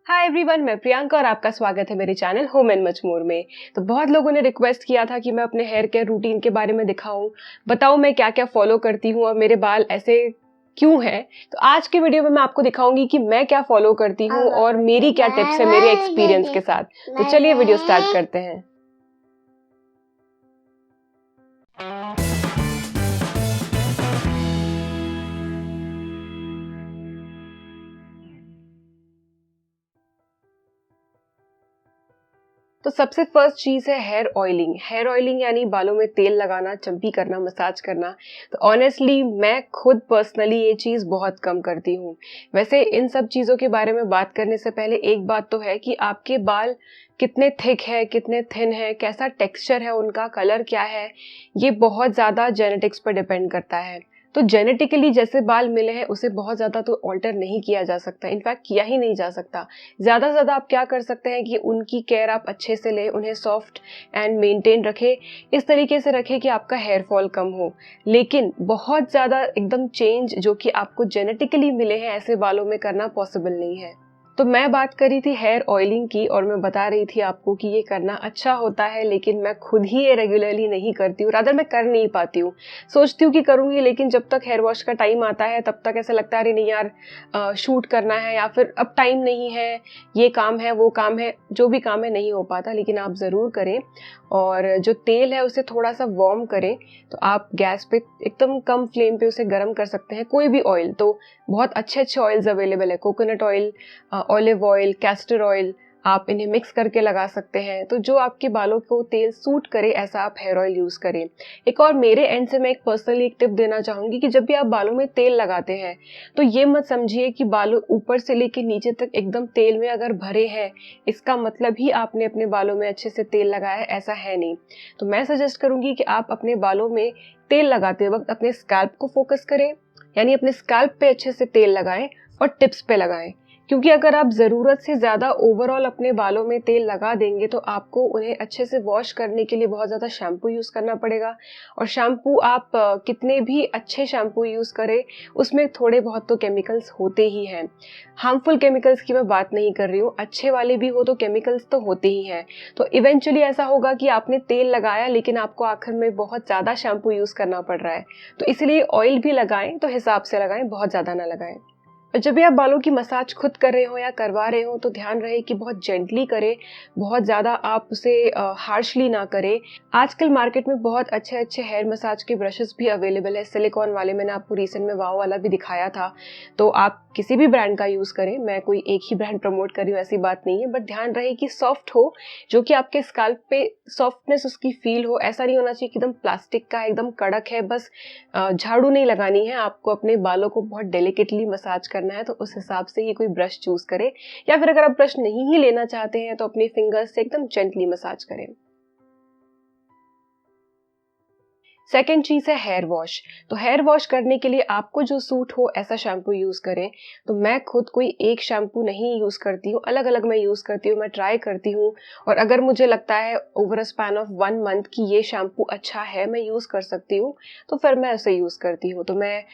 Hi everyone, मैं प्रियंका और आपका स्वागत है मेरे channel home and much more में। तो बहुत लोगों ने रिक्वेस्ट किया था कि मैं अपने हेयर केयर रूटीन के बारे में दिखाऊं, बताऊं मैं क्या क्या फॉलो करती हूं और मेरे बाल ऐसे क्यों हैं। तो आज के वीडियो में मैं आपको दिखाऊंगी कि मैं क्या फॉलो करती हूं और मेरी क्या टिप्स है मेरे एक्सपीरियंस के साथ। तो चलिए वीडियो स्टार्ट करते हैं। तो सबसे फर्स्ट चीज है हेयर ऑयलिंग। हेयर ऑयलिंग यानी बालों में तेल लगाना, चम्पी करना, मसाज करना। तो ऑनेस्टली मैं खुद पर्सनली ये चीज बहुत कम करती हूँ। वैसे इन सब चीजों के बारे में बात करने से पहले एक बात तो है कि आपके बाल कितने थिक है, कितने थिन है, कैसा टेक्सचर है, उनका कलर क्या है, ये बहुत ज्यादा जेनेटिक्स पर डिपेंड करता है। तो जेनेटिकली जैसे बाल मिले हैं उसे बहुत ज्यादा तो ऑल्टर नहीं किया जा सकता, इनफैक्ट किया ही नहीं जा सकता। ज़्यादा से ज़्यादा आप क्या कर सकते हैं कि उनकी केयर आप अच्छे से लें, उन्हें सॉफ्ट एंड मेंटेन रखें, इस तरीके से रखें कि आपका हेयर फॉल कम हो। लेकिन बहुत ज़्यादा एकदम चेंज जो कि आपको जेनेटिकली मिले हैं ऐसे बालों में करना पॉसिबल नहीं है। तो मैं बात कर रही थी हेयर ऑयलिंग की और मैं बता रही थी आपको कि ये करना अच्छा होता है, लेकिन मैं खुद ही ये रेगुलरली नहीं करती हूँ, रादर मैं कर नहीं पाती हूँ। सोचती हूँ कि करूँगी, लेकिन जब तक हेयर वॉश का टाइम आता है तब तक ऐसा लगता है अरे नहीं यार, शूट करना है या फिर अब टाइम नहीं है, ये काम है, वो काम है, जो भी काम है नहीं हो पाता। लेकिन आप ज़रूर करें और जो तेल है उसे थोड़ा सा वार्म करें। तो आप गैस पे एकदम कम फ्लेम पे उसे गर्म कर सकते हैं। कोई भी ऑयल, तो बहुत अच्छे अच्छे ऑयल्स अवेलेबल है, coconut oil, olive oil, castor oil, आप इन्हें मिक्स करके लगा सकते हैं। तो जो आपके बालों को तेल सूट करे ऐसा आप हेयर ऑयल यूज़ करें। एक और मेरे एंड से मैं एक पर्सनली एक टिप देना चाहूँगी कि जब भी आप बालों में तेल लगाते हैं तो ये मत समझिए कि बालों ऊपर से लेके नीचे तक एकदम तेल में अगर भरे हैं इसका मतलब ही आपने अपने बालों में अच्छे से तेल लगाया है, ऐसा है नहीं। तो मैं सजेस्ट करूँगी कि आप अपने बालों में तेल लगाते वक्त अपने स्कैल्प को फोकस करें, यानी अपने स्कैल्प पे अच्छे से तेल लगाएं और टिप्स पे लगाएं। क्योंकि अगर आप ज़रूरत से ज़्यादा ओवरऑल अपने बालों में तेल लगा देंगे तो आपको उन्हें अच्छे से वॉश करने के लिए बहुत ज़्यादा शैम्पू यूज़ करना पड़ेगा। और शैम्पू आप कितने भी अच्छे शैम्पू यूज़ करें उसमें थोड़े बहुत तो केमिकल्स होते ही हैं। हार्मफुल केमिकल्स की मैं बात नहीं कर रही हूँ, अच्छे वाले भी हो तो केमिकल्स तो होते ही हैं। तो इवेंचुअली ऐसा होगा कि आपने तेल लगाया लेकिन आपको आखिर में बहुत ज़्यादा शैम्पू यूज़ करना पड़ रहा है। तो इसलिए ऑयल भी लगाएं तो हिसाब से लगाएं, बहुत ज़्यादा ना लगाएं। और जब भी आप बालों की मसाज खुद कर रहे हो या करवा रहे हो तो ध्यान रहे कि बहुत जेंटली करें, बहुत ज़्यादा आप उसे हार्शली ना करें। आजकल मार्केट में बहुत अच्छे अच्छे हेयर मसाज के ब्रशेस भी अवेलेबल है, सिलिकॉन वाले, मैंने आपको रिसेंट में वाव वाला भी दिखाया था। तो आप किसी भी ब्रांड का यूज़ करें, मैं कोई एक ही ब्रांड प्रमोट कर रही हूँ ऐसी बात नहीं है, बट ध्यान रहे कि सॉफ्ट हो, जो कि आपके स्कैल्प पे सॉफ्टनेस उसकी फील हो। ऐसा नहीं होना चाहिए कि एकदम प्लास्टिक का एकदम कड़क है, बस झाड़ू नहीं लगानी है, आपको अपने बालों को बहुत डेलिकेटली मसाज करना है। तो उस हिसाब से ही कोई ब्रश चूज करें, या फिर अगर आप ब्रश नहीं ही लेना चाहते हैं तो अपने फिंगर्स से एकदम जेंटली मसाज करें। सेकेंड चीज है हेयर वॉश। तो हेयर वॉश करने के लिए आपको जो सूट हो ऐसा शैम्पू यूज करें। तो मैं खुद कोई एक शैम्पू नहीं यूज करती हूँ, अलग अलग मैं यूज करती हूँ, मैं ट्राई करती हूँ। और अगर मुझे लगता है over a span of 1 month कि ये शैम्पू अच्छा है, मैं यूज कर सकती हूँ, तो फिर मैं उसे यूज करती हूँ। तो मैं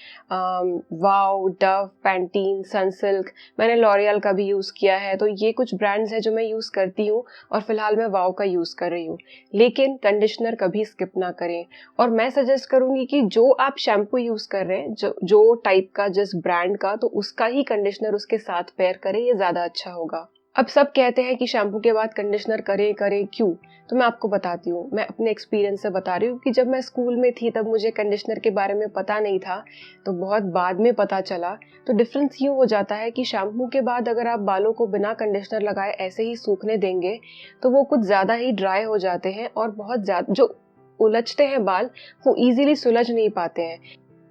वाव, डव, पैंटीन, सनसिल्क, मैंने लॉरियल का भी यूज किया है। तो ये कुछ ब्रांड्स हैं जो मैं यूज करती हूँ और फिलहाल मैं वाव का यूज कर रही हूँ। लेकिन कंडीशनर कभी स्किप ना करें। और मैं सजेस्ट करूंगी कि जो आप शैम्पू यूज कर रहे हैं, जो टाइप का, जिस ब्रांड का, तो उसका ही कंडीशनर उसके साथ पेयर करें, ये ज्यादा अच्छा होगा। अब सब कहते हैं कि शैम्पू के बाद कंडीशनर करें करें क्यों, तो मैं आपको बताती हूँ, मैं अपने एक्सपीरियंस से बता रही हूँ कि जब मैं स्कूल में थी तब मुझे कंडीशनर के बारे में पता नहीं था, तो बहुत बाद में पता चला। तो डिफरेंस यूँ हो जाता है कि शैम्पू के बाद अगर आप बालों को बिना कंडीशनर लगाए ऐसे ही सूखने देंगे तो वो कुछ ज़्यादा ही ड्राई हो जाते हैं और बहुत ज़्यादा जो उलझते हैं बाल, वो इजीली सुलझ नहीं पाते हैं।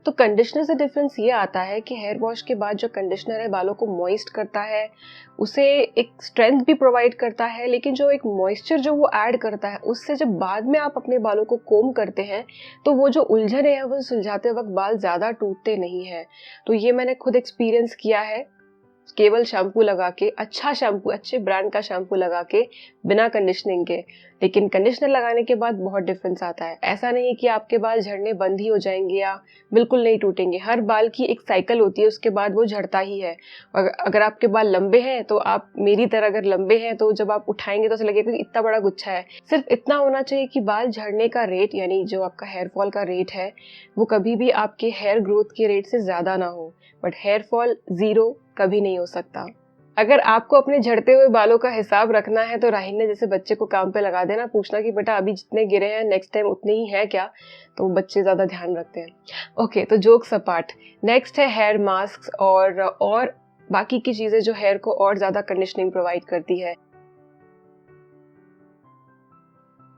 तो कंडीशनर से डिफरेंस ये आता है कि हेयर वॉश के बाद जो कंडीशनर है बालों को मॉइस्ट करता है, उसे एक स्ट्रेंथ भी प्रोवाइड करता है, लेकिन जो एक मॉइस्चर जो वो ऐड करता है उससे जब बाद में आप अपने बालों को कोम करते हैं तो वो जो उलझन है वो सुलझाते वक्त बाल ज़्यादा टूटते नहीं हैं। तो ये मैंने खुद एक्सपीरियंस किया है। केवल शैम्पू लगा के, अच्छा शैम्पू, अच्छे ब्रांड का शैम्पू लगा के बिना कंडीशनिंग के, लेकिन कंडीशनर लगाने के बाद बहुत डिफरेंस आता है। ऐसा नहीं कि आपके बाल झड़ने बंद ही हो जाएंगे या बिल्कुल नहीं टूटेंगे। हर बाल की एक साइकिल होती है, उसके बाद वो झड़ता ही है। अगर आपके बाल लंबे हैं तो आप मेरी तरह अगर लंबे हैं तो जब आप उठाएंगे तो ऐसा लगेगा कि इतना बड़ा गुच्छा है। सिर्फ इतना होना चाहिए कि बाल झड़ने का रेट, यानी जो आपका हेयर फॉल का रेट है, वो कभी भी आपके हेयर ग्रोथ के रेट से ज्यादा ना हो। बट हेयर फॉल 0 कभी नहीं हो सकता। अगर आपको अपने झड़ते हुए बालों का हिसाब रखना है तो राहिल ने जैसे बच्चे को काम पे लगा देना, पूछना कि बेटा अभी जितने गिरे हैं नेक्स्ट टाइम उतने ही है क्या, तो बच्चे ज्यादा ध्यान रखते हैं। ओके, तो जोक्स अपार्ट, नेक्स्ट है हेयर मास्क और बाकी की चीजें जो हेयर को और ज्यादा कंडीशनिंग प्रोवाइड करती है।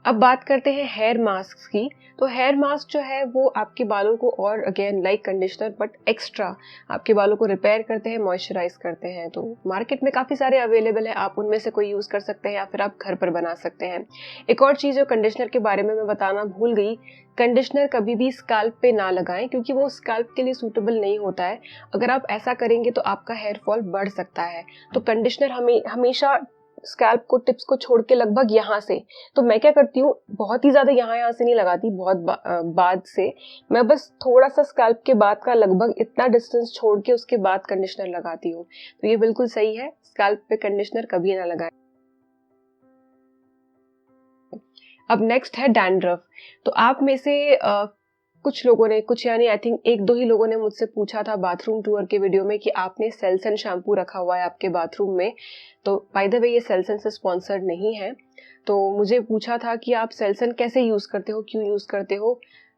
अब बात करते हैं हेयर मास्क की। तो हेयर मास्क जो है वो आपके बालों को और again like conditioner but extra आपके बालों को रिपेयर करते हैं, मॉइस्चराइज करते हैं। तो मार्केट में काफ़ी सारे अवेलेबल है, आप उनमें से कोई यूज़ कर सकते हैं या फिर आप घर पर बना सकते हैं। एक और चीज़ जो कंडीशनर के बारे में मैं बताना भूल गई, कंडीशनर कभी भी स्कैल्प पे ना लगाएं क्योंकि वो स्कैल्प के लिए सूटेबल नहीं होता है। अगर आप ऐसा करेंगे तो आपका हेयर फॉल बढ़ सकता है। तो कंडीशनर हमेशा स्कैल्प को, टिप्स को छोड़ के लगभग यहाँ से, तो मैं क्या करती हूँ, बहुत ही ज्यादा यहाँ से नहीं लगाती, बहुत बाद से मैं बस थोड़ा सा स्कैल्प के बाद का लगभग इतना डिस्टेंस छोड़ के उसके बाद कंडीशनर लगाती हूँ। तो ये बिल्कुल सही है, स्कैल्प पे कंडीशनर कभी ना लगाएं। अब नेक्स्ट है डैंड्रफ। तो आप में से कुछ लोगों ने, कुछ यानी आई थिंक 1-2 ही लोगों ने मुझसे पूछा था बाथरूम टूर के वीडियो में कि आपने सेल्सन शैम्पू रखा हुआ है आपके बाथरूम में। तो बाय द वे ये सेल्सन से स्पॉन्सर्ड नहीं है। तो मुझे पूछा था कि आप सेल्सन कैसे यूज़ करते हो, क्यों यूज़ करते हो।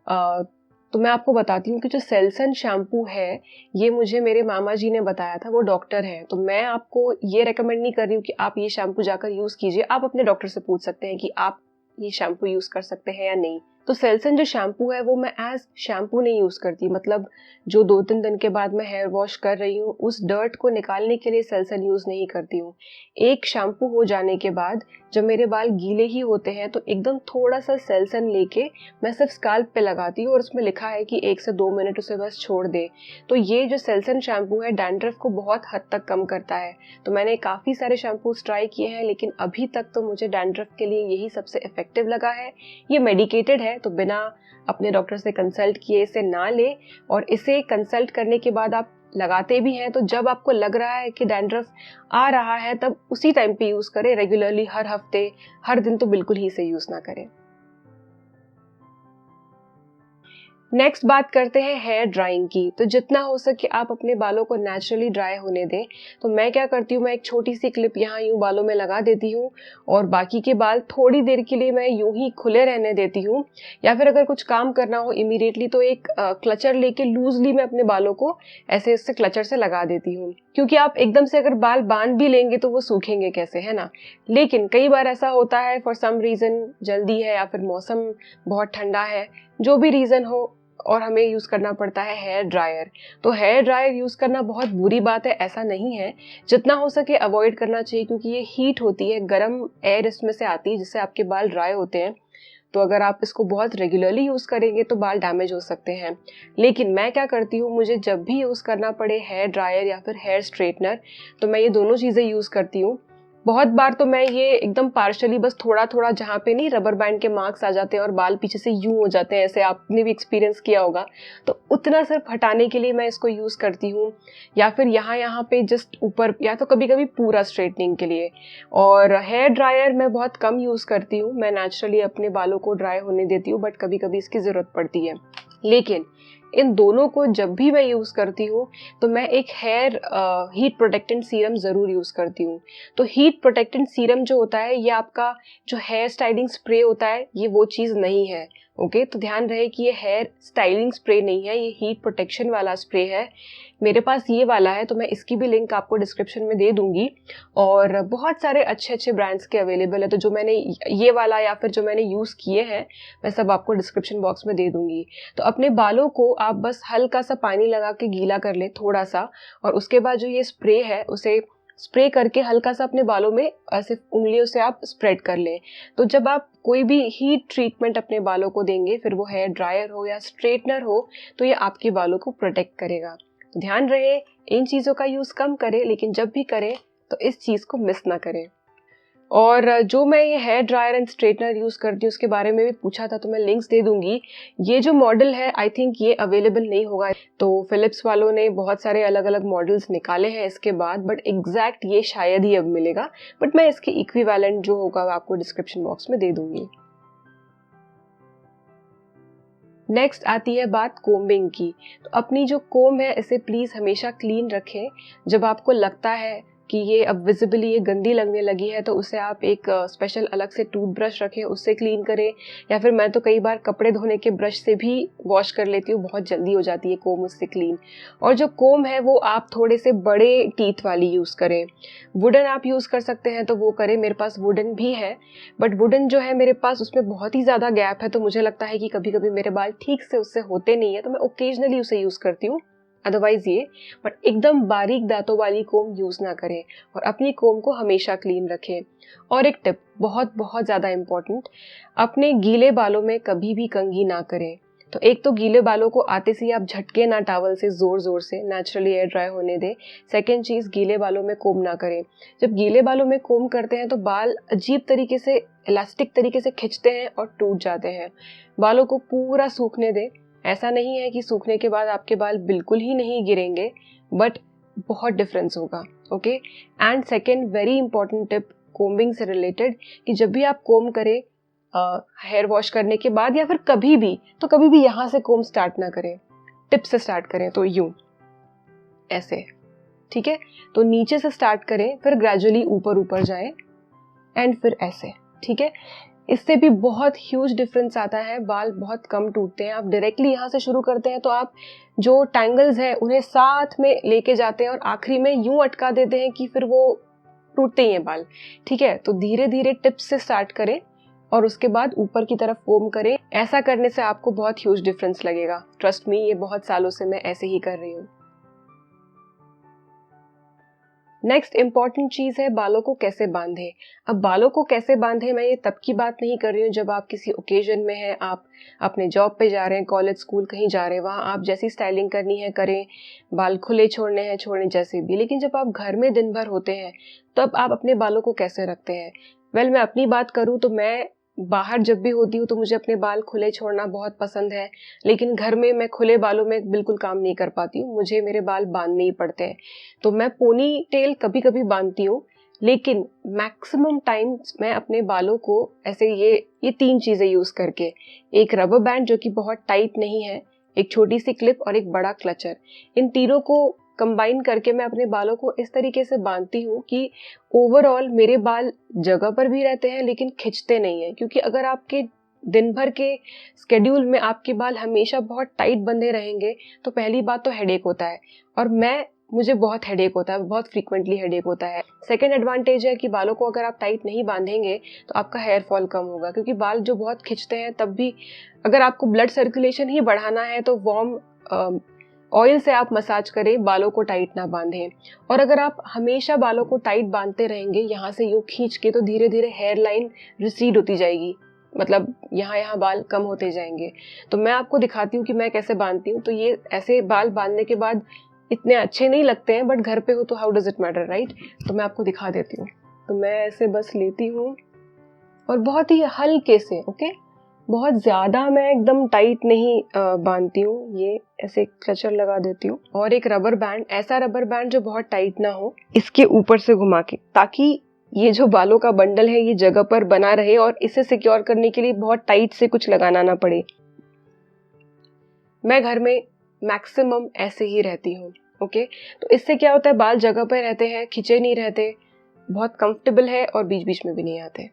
तो मैं आपको बताती हूँ कि जो सेल्सन शैम्पू है ये मुझे मेरे मामा जी ने बताया था, वो डॉक्टर हैं। तो मैं आपको ये रेकमेंड नहीं कर रही हूँ कि आप ये शैम्पू जाकर यूज़ कीजिए, आप अपने डॉक्टर से पूछ सकते हैं कि आप ये शैम्पू यूज़ कर सकते हैं या नहीं। तो सेल्सन जो शैम्पू है वो मैं एज शैम्पू नहीं यूज़ करती, मतलब जो 2-3 दिन के बाद मैं हेयर वॉश कर रही हूँ उस डर्ट को निकालने के लिए सेल्सन यूज़ नहीं करती हूँ। एक शैम्पू हो जाने के बाद जब मेरे बाल गीले ही होते हैं तो एकदम थोड़ा सा सेल्सन लेके मैं सिर्फ स्कैल्प पे लगाती हूँ और उसमें लिखा है कि 1 से 2 मिनट उसे बस छोड़ दे। तो ये जो सेल्सन शैम्पू है डैंड्रफ को बहुत हद तक कम करता है। तो मैंने काफ़ी सारे शैम्पूज ट्राई किए हैं लेकिन अभी तक तो मुझे डैंड्रफ के लिए यही सबसे इफेक्टिव लगा है। ये मेडिकेटेड है तो बिना अपने डॉक्टर से कंसल्ट किए इसे ना ले, और इसे कंसल्ट करने के बाद आप लगाते भी हैं तो जब आपको लग रहा है कि डैंड्रफ आ रहा है तब उसी टाइम पे यूज करें। रेगुलरली हर हफ्ते, हर दिन तो बिल्कुल ही इसे यूज ना करें। नेक्स्ट बात करते हैं हेयर ड्राइंग की। तो जितना हो सके आप अपने बालों को नेचुरली ड्राई होने दें। तो मैं क्या करती हूँ, मैं एक छोटी सी क्लिप यहाँ यूँ बालों में लगा देती हूँ और बाकी के बाल थोड़ी देर के लिए मैं यूँ ही खुले रहने देती हूँ, या फिर अगर कुछ काम करना हो इमीडिएटली तो एक क्लचर लेके लूजली मैं अपने बालों को ऐसे इससे क्लचर से लगा देती हूँ। क्योंकि आप एकदम से अगर बाल बांध भी लेंगे तो वो सूखेंगे कैसे, है ना। लेकिन कई बार ऐसा होता है फॉर सम रीजन जल्दी है या फिर मौसम बहुत ठंडा है, जो भी रीजन हो, और हमें यूज करना पड़ता है हेयर ड्रायर। तो हेयर ड्रायर यूज करना बहुत बुरी बात है ऐसा नहीं है, जितना हो सके अवॉइड करना चाहिए क्योंकि ये हीट होती है, गर्म एयर इसमें से आती है जिससे आपके बाल ड्राई होते हैं। तो अगर आप इसको बहुत रेगुलरली यूज करेंगे तो बाल डैमेज हो सकते हैं। लेकिन मैं क्या करती हूँ, मुझे जब भी यूज करना पड़े हेयर ड्रायर या फिर हेयर स्ट्रेटनर तो मैं ये दोनों चीजें यूज करती हूँ। बहुत बार तो मैं ये एकदम पार्शली बस थोड़ा थोड़ा, जहाँ पे नहीं रबर बैंड के मार्क्स आ जाते हैं और बाल पीछे से यूं हो जाते हैं, ऐसे आपने भी एक्सपीरियंस किया होगा, तो उतना सिर्फ हटाने के लिए मैं इसको यूज करती हूँ। या फिर यहाँ पे जस्ट ऊपर, या तो कभी कभी पूरा स्ट्रेटनिंग के लिए। और हेयर ड्रायर मैं बहुत कम यूज करती हूँ, मैं नेचुरली अपने बालों को ड्राई होने देती हूँ, बट कभी कभी इसकी जरूरत पड़ती है। लेकिन इन दोनों को जब भी मैं यूज करती हूँ तो मैं एक हेयर हीट प्रोटेक्टेंट सीरम जरूर यूज करती हूँ। तो हीट प्रोटेक्टेंट सीरम जो होता है ये आपका जो हेयर स्टाइलिंग स्प्रे होता है ये वो चीज नहीं है। ओके, तो ध्यान रहे कि ये हेयर स्टाइलिंग स्प्रे नहीं है, ये हीट प्रोटेक्शन वाला स्प्रे है। मेरे पास ये वाला है तो मैं इसकी भी लिंक आपको डिस्क्रिप्शन में दे दूंगी। और बहुत सारे अच्छे अच्छे ब्रांड्स के अवेलेबल है, तो जो मैंने ये वाला या फिर जो मैंने यूज़ किए हैं मैं सब आपको डिस्क्रिप्शन बॉक्स में दे दूंगी। तो अपने बालों को आप बस हल्का सा पानी लगा के गीला कर ले थोड़ा सा, और उसके बाद जो ये स्प्रे है उसे स्प्रे करके हल्का सा अपने बालों में ऐसे उंगलियों से आप स्प्रेड कर लें। तो जब आप कोई भी हीट ट्रीटमेंट अपने बालों को देंगे, फिर वो हेयर ड्रायर हो या स्ट्रेटनर हो, तो ये आपके बालों को प्रोटेक्ट करेगा। तो ध्यान रहे इन चीज़ों का यूज़ कम करें, लेकिन जब भी करें तो इस चीज़ को मिस ना करें। और जो मैं ये hair dryer and straightener use करती हूँ उसके बारे में भी पूछा था, तो मैं लिंक्स दे दूंगी। ये जो मॉडल है आई थिंक ये अवेलेबल नहीं होगा, तो फिलिप्स वालों ने बहुत सारे अलग अलग मॉडल्स निकाले हैं इसके बाद, बट एग्जैक्ट ये शायद ही अब मिलेगा, बट मैं इसके इक्विवेलेंट जो होगा आपको डिस्क्रिप्शन बॉक्स में दे दूंगी। नेक्स्ट आती है बात कोम्बिंग की। तो अपनी जो कोम्ब है इसे प्लीज़ हमेशा क्लीन रखें। जब आपको लगता है कि ये अब विजिबली ये गंदी लगने लगी है तो उसे आप एक स्पेशल अलग से टूथब्रश रखें, उससे क्लीन करें, या फिर मैं तो कई बार कपड़े धोने के ब्रश से भी वॉश कर लेती हूँ, बहुत जल्दी हो जाती है कोम उससे क्लीन। और जो कोम है वो आप थोड़े से बड़े टीथ वाली यूज़ करें। वुडन आप यूज़ कर सकते हैं तो वो करें, मेरे पास वुडन भी है, बट वुडन जो है मेरे पास उसमें बहुत ही ज़्यादा गैप है, तो मुझे लगता है कि कभी कभी मेरे बाल ठीक से उससे होते नहीं है, तो मैं ओकेजनली उसे यूज़ करती हूँ, अदरवाइज ये। बट एकदम बारीक दांतों वाली कोम यूज ना करें और अपनी कोम को हमेशा क्लीन रखें। और एक टिप बहुत बहुत ज़्यादा इम्पॉर्टेंट, अपने गीले बालों में कभी भी कंघी ना करें। तो एक तो गीले बालों को आते से आप झटके ना टावल से ज़ोर ज़ोर से, नेचुरली एयर ड्राई होने दें। सेकेंड चीज़, गीले बालों में कोम ना करें। जब गीले बालों में कोम करते हैं तो बाल अजीब तरीके से इलास्टिक तरीके से खिंचते हैं और टूट जाते हैं। बालों को पूरा सूखने दें। ऐसा नहीं है कि सूखने के बाद आपके बाल बिल्कुल ही नहीं गिरेंगे, बट बहुत डिफरेंस होगा। Okay. And second very important tip combing से रिलेटेड, कि जब भी आप कोम करें हेयर वॉश करने के बाद या फिर कभी भी, तो कभी भी यहाँ से कोम स्टार्ट ना करें, टिप से स्टार्ट करें। तो यूं ऐसे, ठीक है, तो नीचे से स्टार्ट करें, फिर ग्रेजुअली ऊपर ऊपर जाएं एंड फिर ऐसे, ठीक है। इससे भी बहुत ह्यूज डिफरेंस आता है, बाल बहुत कम टूटते हैं। आप डायरेक्टली यहाँ से शुरू करते हैं तो आप जो टैंगल्स हैं उन्हें साथ में लेके जाते हैं और आखिरी में यूं अटका देते हैं कि फिर वो टूटते ही हैं बाल, ठीक है। तो धीरे धीरे टिप्स से स्टार्ट करें और उसके बाद ऊपर की तरफ कोम करें। ऐसा करने से आपको बहुत ह्यूज डिफरेंस लगेगा, ट्रस्ट मी, ये बहुत सालों से मैं ऐसे ही कर रही हूँ। नेक्स्ट इंपॉर्टेंट चीज है बालों को कैसे बांधे। अब बालों को कैसे बांधे, मैं ये तब की बात नहीं कर रही हूँ जब आप किसी ओकेजन में हैं, आप अपने जॉब पे जा रहे हैं, कॉलेज स्कूल कहीं जा रहे हैं, वहाँ आप जैसी स्टाइलिंग करनी है करें, बाल खुले छोड़ने हैं छोड़ने जैसे भी। लेकिन जब आप घर में दिन भर होते हैं तब आप अपने बालों को कैसे रखते हैं। वेल, मैं अपनी बात करूँ तो मैं बाहर जब भी होती हूँ तो मुझे अपने बाल खुले छोड़ना बहुत पसंद है, लेकिन घर में मैं खुले बालों में बिल्कुल काम नहीं कर पाती हूँ, मुझे मेरे बाल बांधने ही पड़ते हैं। तो मैं पोनी टेल कभी कभी बांधती हूँ, लेकिन मैक्सिमम टाइम मैं अपने बालों को ऐसे ये 3 चीज़ें यूज़ करके, एक रबर बैंड जो कि बहुत टाइट नहीं है, एक छोटी सी क्लिप और एक बड़ा क्लचर, इन तीनों को कंबाइन करके मैं अपने बालों को इस तरीके से बांधती हूँ कि ओवरऑल मेरे बाल जगह पर भी रहते हैं लेकिन खिंचते नहीं हैं। क्योंकि अगर आपके दिन भर के स्केड्यूल में आपके बाल हमेशा बहुत टाइट बंधे रहेंगे तो पहली बात तो हेडेक होता है, और मुझे बहुत हेडेक होता है, बहुत फ्रीक्वेंटली हेडेक होता है। सेकेंड एडवांटेज है कि बालों को अगर आप टाइट नहीं बांधेंगे तो आपका हेयर फॉल कम होगा, क्योंकि बाल जो बहुत खिंचते हैं तब भी अगर आपको ब्लड सर्कुलेशन ही बढ़ाना है तो वार्म ऑयल से आप मसाज करें, बालों को टाइट ना बांधें। और अगर आप हमेशा बालों को टाइट बांधते रहेंगे यहाँ से यूं खींच के, तो धीरे धीरे हेयर लाइन रिसीड होती जाएगी, मतलब यहाँ बाल कम होते जाएंगे। तो मैं आपको दिखाती हूँ कि मैं कैसे बांधती हूँ। तो ये ऐसे बाल बांधने के बाद इतने अच्छे नहीं लगते हैं, बट घर पे हो तो how does it matter, right. तो मैं आपको दिखा देती हूँ। तो मैं ऐसे बस लेती हूँ और बहुत ही हल्के से, ओके, बहुत ज़्यादा मैं एकदम टाइट नहीं बांधती हूँ, ये ऐसे क्लचर लगा देती हूँ। और एक रबर बैंड, ऐसा रबर बैंड जो बहुत टाइट ना हो, इसके ऊपर से घुमा के, ताकि ये जो बालों का बंडल है ये जगह पर बना रहे और इसे सिक्योर करने के लिए बहुत टाइट से कुछ लगाना ना पड़े। मैं घर में मैक्सिमम ऐसे ही रहती हूँ, ओके। तो इससे क्या होता है, बाल जगह पर रहते हैं, खिंचे नहीं रहते, बहुत कंफर्टेबल है और बीच बीच में भी नहीं आते।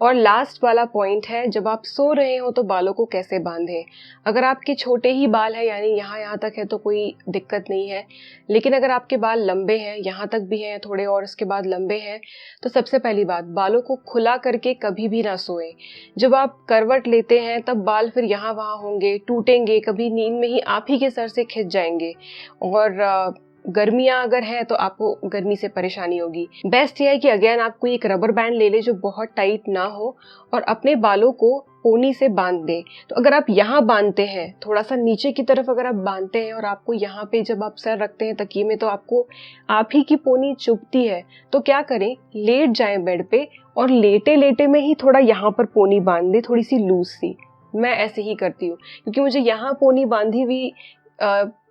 और लास्ट वाला पॉइंट है, जब आप सो रहे हो तो बालों को कैसे बांधें। अगर आपके छोटे ही बाल है, यानी यहाँ तक है, तो कोई दिक्कत नहीं है। लेकिन अगर आपके बाल लंबे हैं, यहाँ तक भी हैं थोड़े और उसके बाद लंबे हैं, तो सबसे पहली बात, बालों को खुला करके कभी भी ना सोएं। जब आप करवट लेते हैं तब बाल फिर यहाँ वहाँ होंगे, टूटेंगे, कभी नींद में ही आप ही के सर से खिंच जाएंगे। और गर्मियाँ अगर है तो आपको गर्मी से परेशानी होगी। बेस्ट ये है कि अगेन आप कोई एक रबर बैंड ले ले जो बहुत टाइट ना हो और अपने बालों को पोनी से बांध दें। तो अगर आप यहाँ बांधते हैं, थोड़ा सा नीचे की तरफ अगर आप बांधते हैं और आपको यहाँ पे जब आप सर रखते हैं तकिए में तो आपको आप ही की पोनी चुभती है, तो क्या करें, लेट जाएं बेड पे और लेटे लेटे में ही थोड़ा यहाँ पर पोनी बांध दें, थोड़ी सी लूज सी। मैं ऐसे ही करती हूँ क्योंकि मुझे यहाँ पोनी बांधी हुई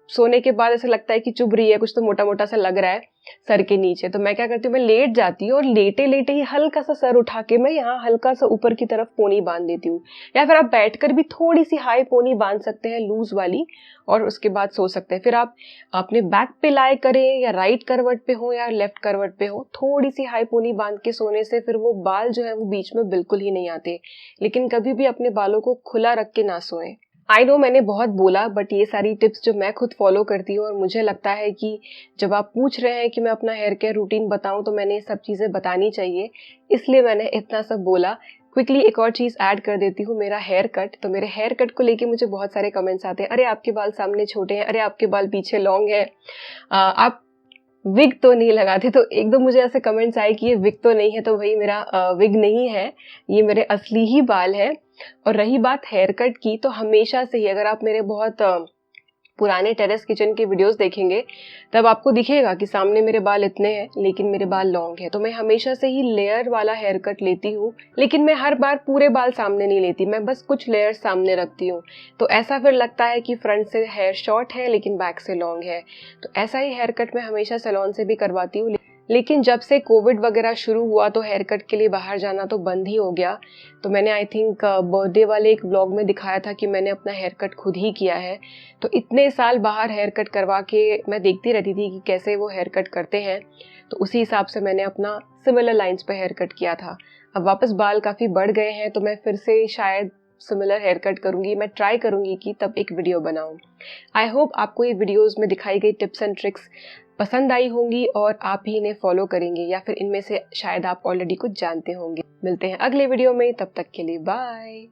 सोने के बाद ऐसा लगता है कि चुभ रही है, कुछ तो मोटा मोटा सा लग रहा है सर के नीचे। तो मैं क्या करती हूँ, मैं लेट जाती हूँ और लेटे लेटे ही हल्का सा सर उठा के मैं यहाँ हल्का सा ऊपर की तरफ पोनी बांध देती हूँ। या फिर आप बैठकर भी थोड़ी सी हाई पोनी बांध सकते हैं, लूज वाली, और उसके बाद सो सकते हैं। फिर आप अपने बैक पे लाए करें या राइट करवट पे हो या लेफ्ट करवट पे हो, थोड़ी सी हाई पोनी बांध के सोने से फिर वो बाल जो है वो बीच में बिल्कुल ही नहीं आते। लेकिन कभी भी अपने बालों को खुला रख के ना सोएं। आई नो मैंने बहुत बोला, बट ये सारी टिप्स जो मैं खुद फॉलो करती हूँ और मुझे लगता है कि जब आप पूछ रहे हैं कि मैं अपना हेयर केयर रूटीन बताऊं तो मैंने ये सब चीज़ें बतानी चाहिए, इसलिए मैंने इतना सब बोला। क्विकली एक और चीज़ ऐड कर देती हूँ, मेरा हेयर कट। तो मेरे हेयर कट को लेके मुझे बहुत सारे कमेंट्स आते हैं, अरे आपके बाल सामने छोटे हैं, अरे आपके बाल पीछे लॉन्ग है, आप विग तो नहीं लगाते। तो एक दो मुझे ऐसे कमेंट्स आए कि ये विग तो नहीं है, तो भाई मेरा विग नहीं है, ये मेरे असली ही बाल है। और रही बात हेयर कट की, तो हमेशा से ही अगर आप मेरे बहुत पुराने टेरेस किचन के वीडियोस देखेंगे तब आपको दिखेगा कि सामने मेरे बाल इतने हैं लेकिन मेरे बाल लॉन्ग हैं। तो मैं हमेशा से ही लेयर वाला हेयर कट लेती हूँ, लेकिन मैं हर बार पूरे बाल सामने नहीं लेती, मैं बस कुछ लेयर सामने रखती हूँ। तो ऐसा फिर लगता है कि फ्रंट से हेयर शॉर्ट है लेकिन बैक से लॉन्ग है। तो ऐसा ही हेयर कट मैं हमेशा सैलून से भी करवाती हूँ। लेकिन जब से कोविड वगैरह शुरू हुआ तो हेयर कट के लिए बाहर जाना तो बंद ही हो गया। तो मैंने आई थिंक बर्थडे वाले एक ब्लॉग में दिखाया था कि मैंने अपना हेयर कट खुद ही किया है। तो इतने साल बाहर हेयर कट करवा के मैं देखती रहती थी कि कैसे वो हेयर कट करते हैं, तो उसी हिसाब से मैंने अपना सिमिलर लाइंस पे हेयर कट किया था। अब वापस बाल काफ़ी बढ़ गए हैं तो मैं फिर से शायद सिमिलर हेयर कट करूँगी। मैं ट्राई करूँगी कि तब एक वीडियो बनाऊँ। आई होप आपको ये वीडियोज़ में दिखाई गई टिप्स एंड ट्रिक्स पसंद आई होंगी और आप ही इन्हें फॉलो करेंगे, या फिर इनमें से शायद आप ऑलरेडी कुछ जानते होंगे। मिलते हैं अगले वीडियो में, तब तक के लिए बाय।